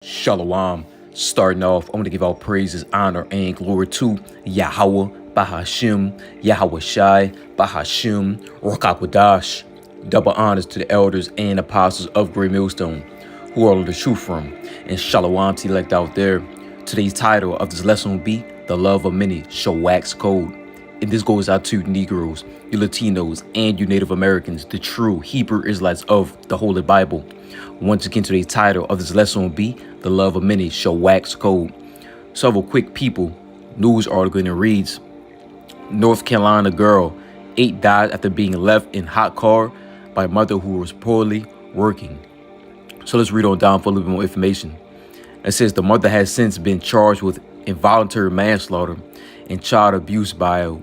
Shalom. Starting off, I want to give all praises, honor, and glory to Yahweh, Bahashim, Yahweh Shai, Bahashim, Rakakwadash. Double honors to the elders and apostles of Great Millstone, who are the truth from. And Shalom to elect out there. Today's title of this lesson will be The Love of Many Shall Wax Cold. And this goes out to Negroes, you Latinos, and you Native Americans, the true Hebrew Israelites of the Holy Bible. Once again, today's title of this lesson will be The Love of Many Shall Wax Cold. Several quick people news article, and it reads, North Carolina girl, 8 died after being left in hot car by mother who was poorly working. So let's read on down for a little bit more information. It says the mother has since been charged with involuntary manslaughter and child abuse by a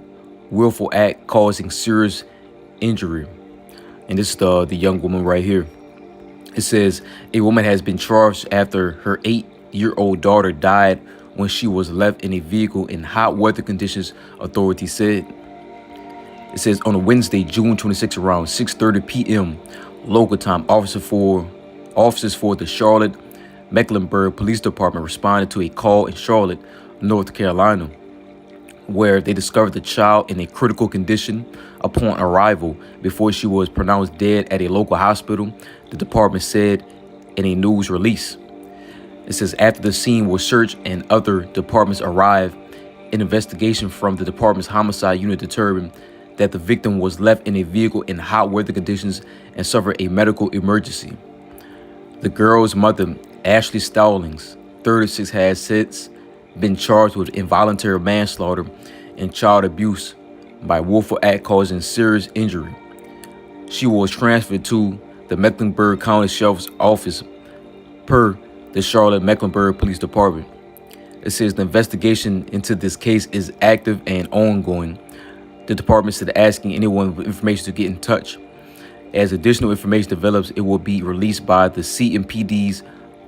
willful act causing serious injury. And this is the young woman right here. It says a woman has been charged after her 8-year-old daughter died when she was left in a vehicle in hot weather conditions, authorities said. It says on a Wednesday, June 26, around 6:30 p.m. local time, officers for the Charlotte Mecklenburg Police Department responded to a call in Charlotte, North Carolina, where they discovered the child in a critical condition upon arrival before she was pronounced dead at a local hospital, the department said in a news release. It says after the scene was searched and other departments arrived, an investigation from the department's homicide unit determined that the victim was left in a vehicle in hot weather conditions and suffered a medical emergency. The girl's mother, Ashley Stallings, 36, has since been charged with involuntary manslaughter and child abuse by willful act causing serious injury. She was transferred to the Mecklenburg County Sheriff's Office per the Charlotte Mecklenburg Police Department. It says the investigation into this case is active and ongoing. The department said asking anyone with information to get in touch. As additional information develops, it will be released by the CMPD's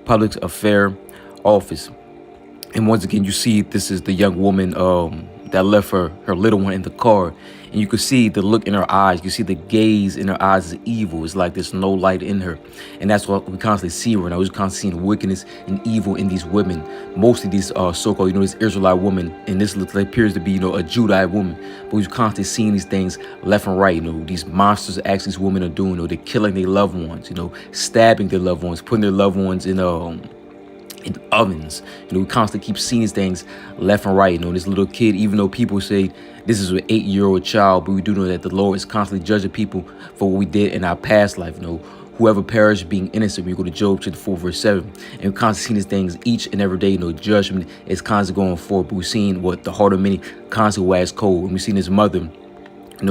Public Affairs Office. And once again, you see this is the young woman that left her little one in the car. And you can see the look in her eyes. You see the gaze in her eyes is evil. It's like there's no light in her. And that's what we constantly see right now. We're constantly seeing wickedness and evil in these women. Mostly these so-called, this Israelite woman. And this looks like appears to be, a Judite woman. But we're constantly seeing these things left and right. These monsters actually these women are doing. They're killing their loved ones, stabbing their loved ones, putting their loved ones in ovens. We constantly keep seeing these things left and right. This little kid, even though people say this is an 8-year-old child, but we do know that the Lord is constantly judging people for what we did in our past life. Whoever perished being innocent. We go to Job chapter 4 verse 7, and we constantly seeing these things each and every day. Judgment is constantly going forward. But we're seeing what the heart of many constantly wax cold. And we're seeing this mother.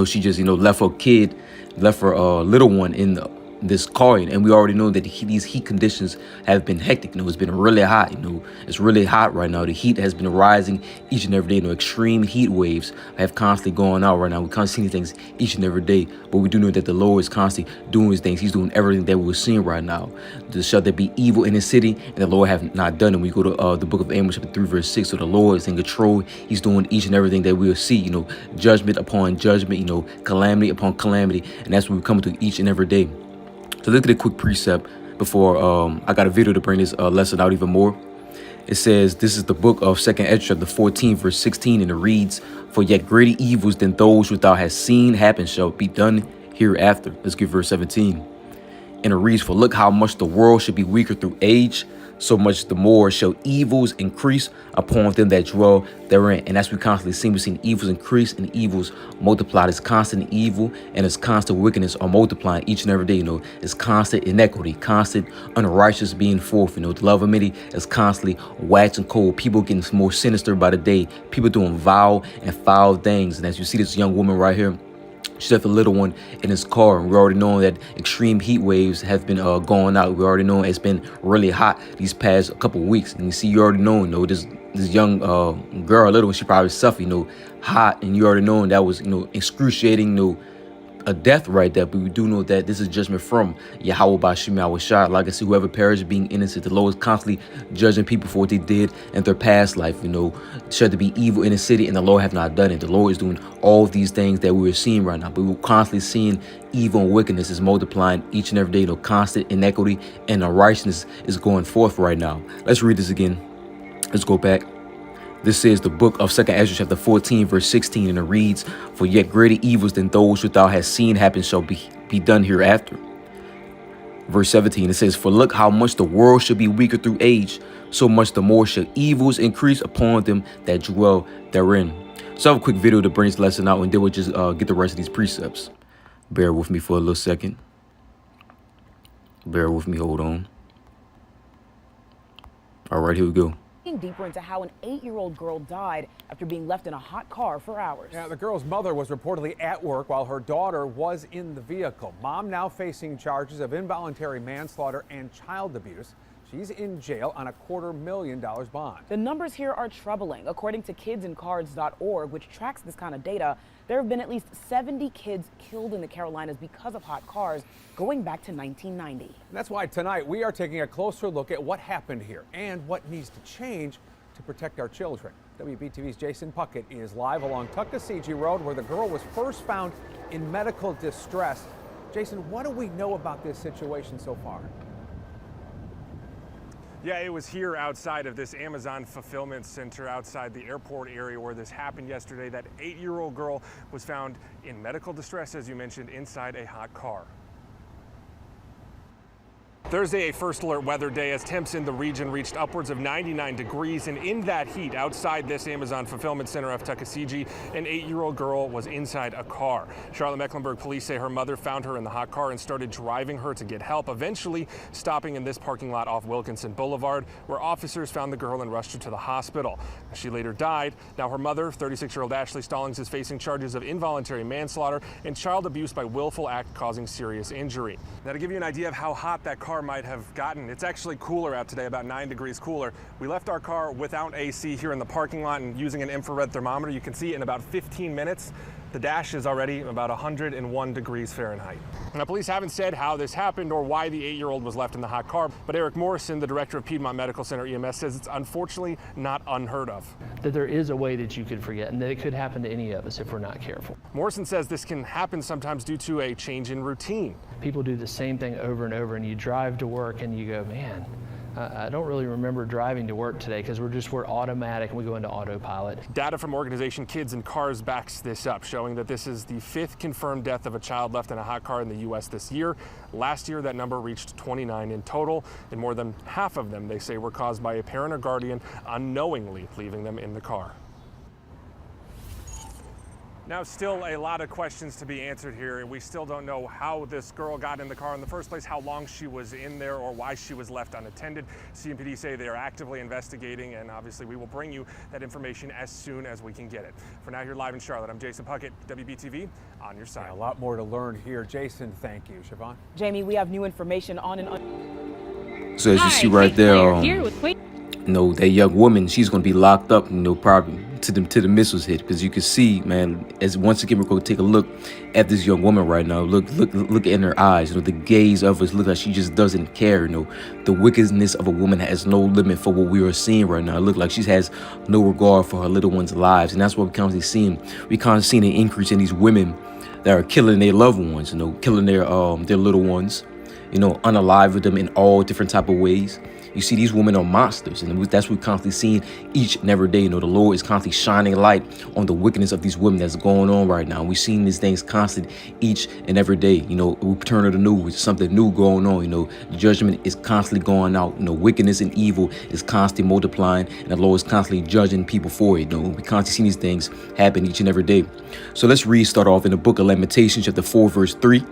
She just left her kid, left her little one in this car, and we already know that these heat conditions have been hectic. It's been really hot. It's really hot right now. The heat has been rising each and every day. Extreme heat waves have constantly going out right now. We constantly see these things each and every day, but we do know that the Lord is constantly doing his things. He's doing everything that we're seeing right now. Shall there be evil in the city, and the Lord have not done it. We go to the book of Amos chapter 3 verse 6. So the Lord is in control. He's doing each and everything that we'll see. Judgment upon judgment. Calamity upon calamity, and that's what we come to each and every day. So look at a quick precept before I got a video to bring this lesson out even more. It says, this is the book of 2nd Ezra, the 14th verse 16, and it reads, for yet greater evils than those which thou hast seen happen shall be done hereafter. Let's get verse 17. And it reads, for look how much the world should be weaker through age, so much the more shall evils increase upon them that dwell therein. And as we constantly see, we've seen evils increase and evils multiply. This constant evil and this constant wickedness are multiplying each and every day. It's constant inequity, constant unrighteous being forth. The love of many is constantly waxing cold. People getting more sinister by the day. People doing vile and foul things. And as you see this young woman right here, she left the little one in his car, and we already know that extreme heat waves have been going out. We already know it's been really hot these past couple of weeks, and you already know, this young girl, little one, she probably suffered, hot, and you already know that was, excruciating, a death right there, but we do know that this is judgment from Yahweh Bashim Yahweh Shai. Like I said, whoever perishes being innocent, the Lord is constantly judging people for what they did in their past life. Should there be evil in the city, and the Lord have not done it. The Lord is doing all of these things that we are seeing right now, but we're constantly seeing evil and wickedness is multiplying each and every day. Constant inequity and unrighteousness is going forth right now. Let's read this again. Let's go back. This is the book of 2nd Ezra chapter 14 verse 16, and it reads, "For yet greater evils than those which thou hast seen happen shall be done hereafter." Verse 17, it says, "For look how much the world shall be weaker through age, so much the more shall evils increase upon them that dwell therein." So I have a quick video to bring this lesson out, and then we'll just get the rest of these precepts. Bear with me for a little second. Bear with me, hold on. All right, here we go. Deeper into how an 8-year-old girl died after being left in a hot car for hours. Yeah, the girl's mother was reportedly at work while her daughter was in the vehicle. Mom now facing charges of involuntary manslaughter and child abuse. She's in jail on a $250,000 bond. The numbers here are troubling. According to kidsincards.org, which tracks this kind of data, there have been at least 70 kids killed in the Carolinas because of hot cars going back to 1990. And that's why tonight we are taking a closer look at what happened here and what needs to change to protect our children. WBTV's Jason Puckett is live along Tuckasegee Road, where the girl was first found in medical distress. Jason, what do we know about this situation so far? Yeah, it was here outside of this Amazon fulfillment center outside the airport area where this happened yesterday. That 8-year-old girl was found in medical distress, as you mentioned, inside a hot car. Thursday, a first alert weather day as temps in the region reached upwards of 99 degrees. And in that heat outside this Amazon fulfillment center of Tuckasegee, an 8-year-old girl was inside a car. Charlotte-Mecklenburg police say her mother found her in the hot car and started driving her to get help, eventually stopping in this parking lot off Wilkinson Boulevard, where officers found the girl and rushed her to the hospital. She later died. Now her mother, 36-year-old Ashley Stallings, is facing charges of involuntary manslaughter and child abuse by willful act causing serious injury. Now, to give you an idea of how hot that car might have gotten, it's actually cooler out today, about 9 degrees cooler. We left our car without AC here in the parking lot and using an infrared thermometer. You can see in about 15 minutes, the dash is already about 101 degrees Fahrenheit. Now, police haven't said how this happened or why the 8-year-old was left in the hot car, but Eric Morrison, the director of Piedmont Medical Center EMS, says it's unfortunately not unheard of. That there is a way that you could forget, and that it could happen to any of us if we're not careful. Morrison says this can happen sometimes due to a change in routine. People do the same thing over and over, and you drive to work and you go, man, I don't really remember driving to work today, because we're automatic and we go into autopilot. Data from organization Kids in Cars backs this up, showing that this is the 5th confirmed death of a child left in a hot car in the U.S. this year. Last year, that number reached 29 in total, and more than half of them, they say, were caused by a parent or guardian unknowingly leaving them in the car. Now, still a lot of questions to be answered here. We still don't know how this girl got in the car in the first place, how long she was in there, or why she was left unattended. CMPD say they are actively investigating, and obviously we will bring you that information as soon as we can get it. For now, here live in Charlotte, I'm Jason Puckett, WBTV, on your side. Yeah, a lot more to learn here. Jason, thank you. Siobhan? Jamie, we have new information on an... So as you see right there, that young woman, she's going to be locked up, probably to the missiles hit, because you can see, man, as once again we're going to take a look at this young woman right now. Look in her eyes. The gaze of us look like she just doesn't care. The wickedness of a woman has no limit for what we are seeing right now. It looks like she has no regard for her little ones' lives, and that's what we're constantly seeing. We constantly seeing an increase in these women that are killing their loved ones, killing their little ones, unaliving them in all different type of ways. You see, these women are monsters, and that's what we're constantly seeing each and every day. The Lord is constantly shining light on the wickedness of these women that's going on right now. We're seeing these things constant each and every day. We turn to the news, something new going on. Judgment is constantly going out. Wickedness and evil is constantly multiplying, and the Lord is constantly judging people for it. We constantly see these things happen each and every day. So let's start off in the book of Lamentations, chapter 4, verse 3.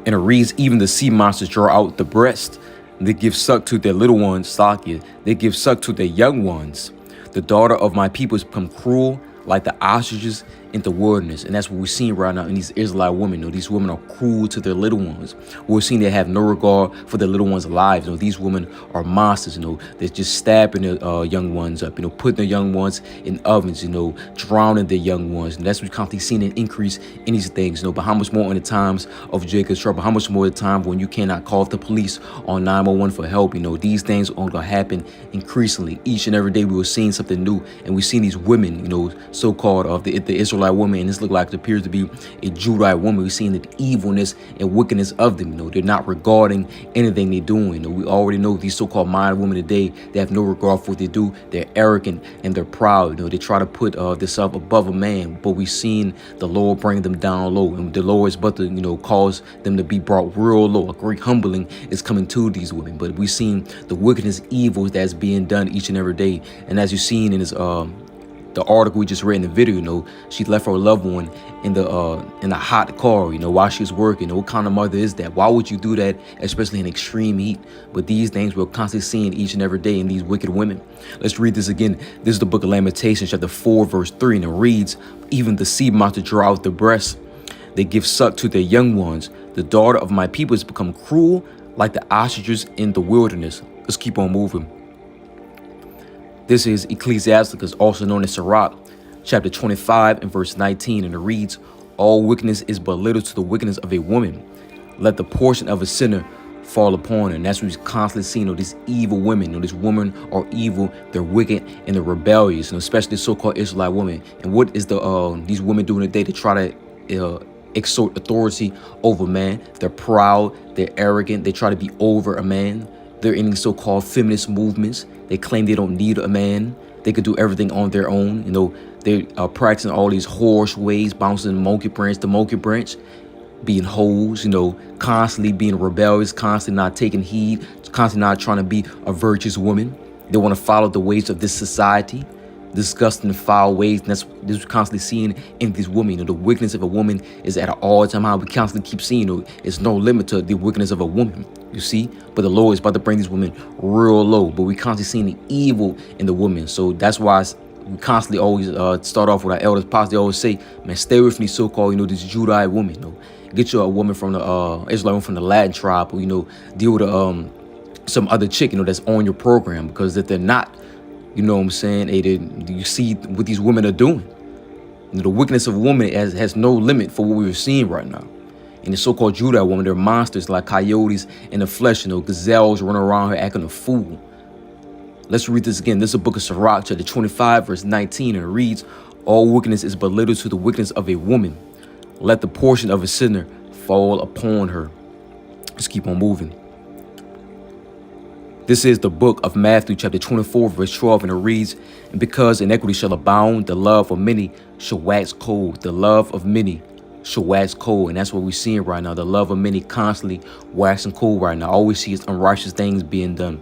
And it reads, "Even the sea monsters draw out the breast. They give suck to their little ones, Sakia. They give suck to their young ones. The daughter of my people has become cruel like the ostriches in the wilderness. And that's what we're seeing right now in these Israelite women. These women are cruel to their little ones. We're seeing they have no regard for their little ones' lives. These women are monsters. They're just stabbing their young ones up, putting their young ones in ovens, drowning their young ones. And that's what we're constantly seeing an increase in these things. But how much more in the times of Jacob's trouble? How much more the time when you cannot call the police on 911 for help? These things are going to happen increasingly. Each and every day we were seeing something new, and we're seeing these women, so-called of the Israelite woman, and this look like it appears to be a Judite woman. We're seeing the evilness and wickedness of them. They're not regarding anything they're doing. We already know these so-called minded women today, they have no regard for what they do. They're arrogant and they're proud. They try to put themselves above a man, but we've seen the Lord bring them down low, and the Lord is about to cause them to be brought real low. A great humbling is coming to these women, but we've seen the wickedness, evils that's being done each and every day. And as you've seen in this the article we just read in the video, she left her loved one in the hot car, while she was working. What kind of mother is that? Why would you do that, especially in extreme heat? But these things we're constantly seeing each and every day in these wicked women. Let's read this again. This is the book of Lamentations, chapter 4, verse 3, and it reads, "Even the sea mountain draw out the breast. They give suck to their young ones. The daughter of my people has become cruel like the ostriches in the wilderness." Let's keep on moving. This is Ecclesiasticus, also known as Sirach, chapter 25 and verse 19, and it reads, "All wickedness is but little to the wickedness of a woman. Let the portion of a sinner fall upon her." And that's what we're constantly seeing, these evil women. These women are evil, they're wicked, and they're rebellious, especially the so-called Israelite women. And what is these women doing today to try to exert authority over man? They're proud, they're arrogant, they try to be over a man. They're in these so-called feminist movements. They claim they don't need a man. They could do everything on their own. They're practicing all these horse ways, bouncing monkey branch to monkey branch, being hoes, constantly being rebellious, constantly not taking heed, constantly not trying to be a virtuous woman. They want to follow the ways of this society, disgusting, foul ways. And this we're constantly seeing in these women. The wickedness of a woman is at an all-time high. We constantly keep seeing, it's no limit to the wickedness of a woman, you see. But the Lord is about to bring these women real low. But we constantly seeing the evil in the women. So that's why we constantly always start off with our elders. They always say, man, stay away from these so-called, these Judite women. Get you a woman from the Israelite woman from the Latin tribe, or deal with some other chick, that's on your program. Because if they're not, you see what these women are doing. The wickedness of a woman has no limit for what we're seeing right now. And the so-called Judite woman, they're monsters like coyotes in the flesh, gazelles running around her acting a fool. Let's read this again. This is the book of Sirach, chapter 25, verse 19, and it reads, "All wickedness is but little to the wickedness of a woman. Let the portion of a sinner fall upon her." Let's keep on moving. This is the book of Matthew, chapter 24, verse 12, and it reads, "And because iniquity shall abound, the love of many shall wax cold." The love of many shall wax cold. And that's what we're seeing right now. The love of many constantly waxing cold right now. All we see is unrighteous things being done.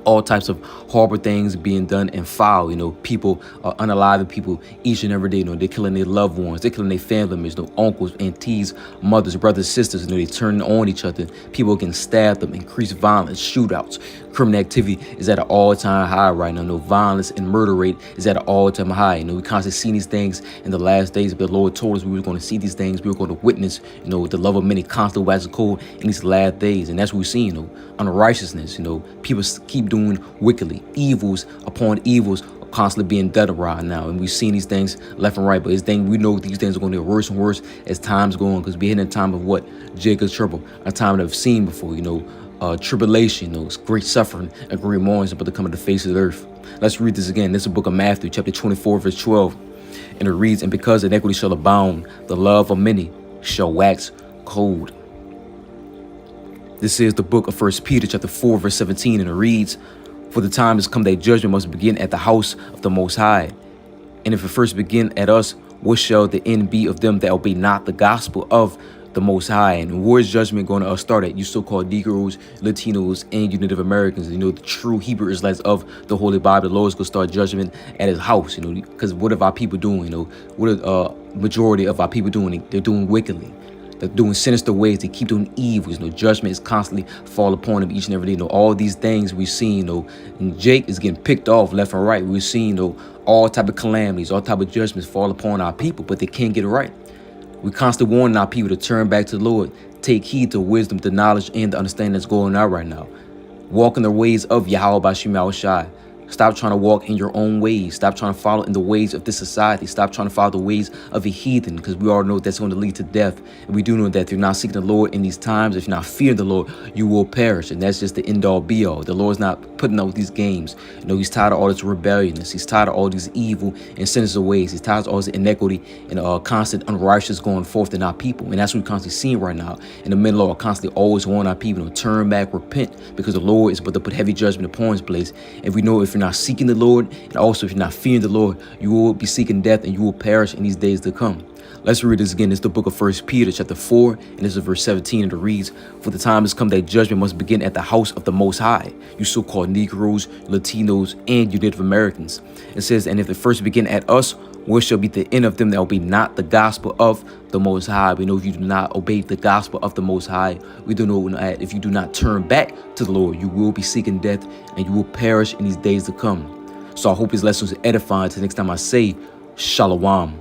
All types of horrible things being done and foul. People are unaliving people each and every day. They're killing their loved ones. They're killing their family members, uncles, aunties, mothers, brothers, sisters. They're turning on each other. People getting stabbed them. Increased violence, shootouts. Criminal activity is at an all-time high right now. Violence and murder rate is at an all-time high. We constantly see these things in the last days. But the Lord told us we were going to see these things. We were going to witness, the love of many constantly waxing cold in these last days. And that's what we're seeing, unrighteousness. People keep doing wickedly. Evils upon evils are constantly being done right now. And we've seen these things left and right. But we know these things are going to get worse and worse as time's going, because we're in a time of what? Jacob's trouble. A time that I've seen before, tribulation, great suffering and great mourning about to come to the face of the earth. Let's read this again. This is the book of Matthew, chapter 24, verse 12. And it reads, "And because iniquity shall abound, the love of many shall wax cold." This is the book of 1 Peter, chapter 4, verse 17, and it reads, "For the time has come that judgment must begin at the house of the Most High. And if it first begin at us, what shall the end be of them that obey not the gospel of the Most High?" And where is judgment going to start at? You so-called Negroes, Latinos, and you Native Americans. The true Hebrew Israelites of the Holy Bible. The Lord is going to start judgment at His house. Because what are our people doing? What are majority of our people doing? They're doing wickedly. They're doing sinister ways. They keep doing evils. Judgment is constantly fall upon them each and every day. All these things we've seen. And Jake is getting picked off left and right. We're seeing all type of calamities, all type of judgments fall upon our people, but they can't get it right. We constantly warning our people to turn back to the Lord, take heed to wisdom, the knowledge, and the understanding that's going on right now. Walk in the ways of Yahweh Bashim Yahushai. Stop trying to walk in your own ways. Stop trying to follow in the ways of this society. Stop trying to follow the ways of a heathen, because we all know that's going to lead to death. And we do know that if you're not seeking the Lord in these times, if you're not fearing the Lord, you will perish. And that's just the end all be all. The Lord's not putting up with these games. You know, he's tired of all this rebelliousness. He's tired of all these evil and sinister ways. He's tired of all this inequity and constant unrighteousness going forth in our people. And that's what we're constantly seeing right now. And the men of the Lord are constantly always warning our people to turn back, repent, because the Lord is about to put heavy judgment upon his place. And we know if you're not seeking the Lord, and also if you're not fearing the Lord, you will be seeking death and you will perish in these days to come. Let's read this again. It's the book of 1 Peter chapter 4, and this is verse 17, and it reads, "For the time has come that judgment must begin at the house of the Most High, you so-called Negroes, Latinos, and you Native Americans." It says, "And if the first begin at us, what shall be the end of them that will be not the gospel of the Most High?" We know if you do not obey the gospel of the Most High, we do know that if you do not turn back to the Lord, you will be seeking death and you will perish in these days to come. So I hope this lesson is edifying. Till next time I say, Shalom.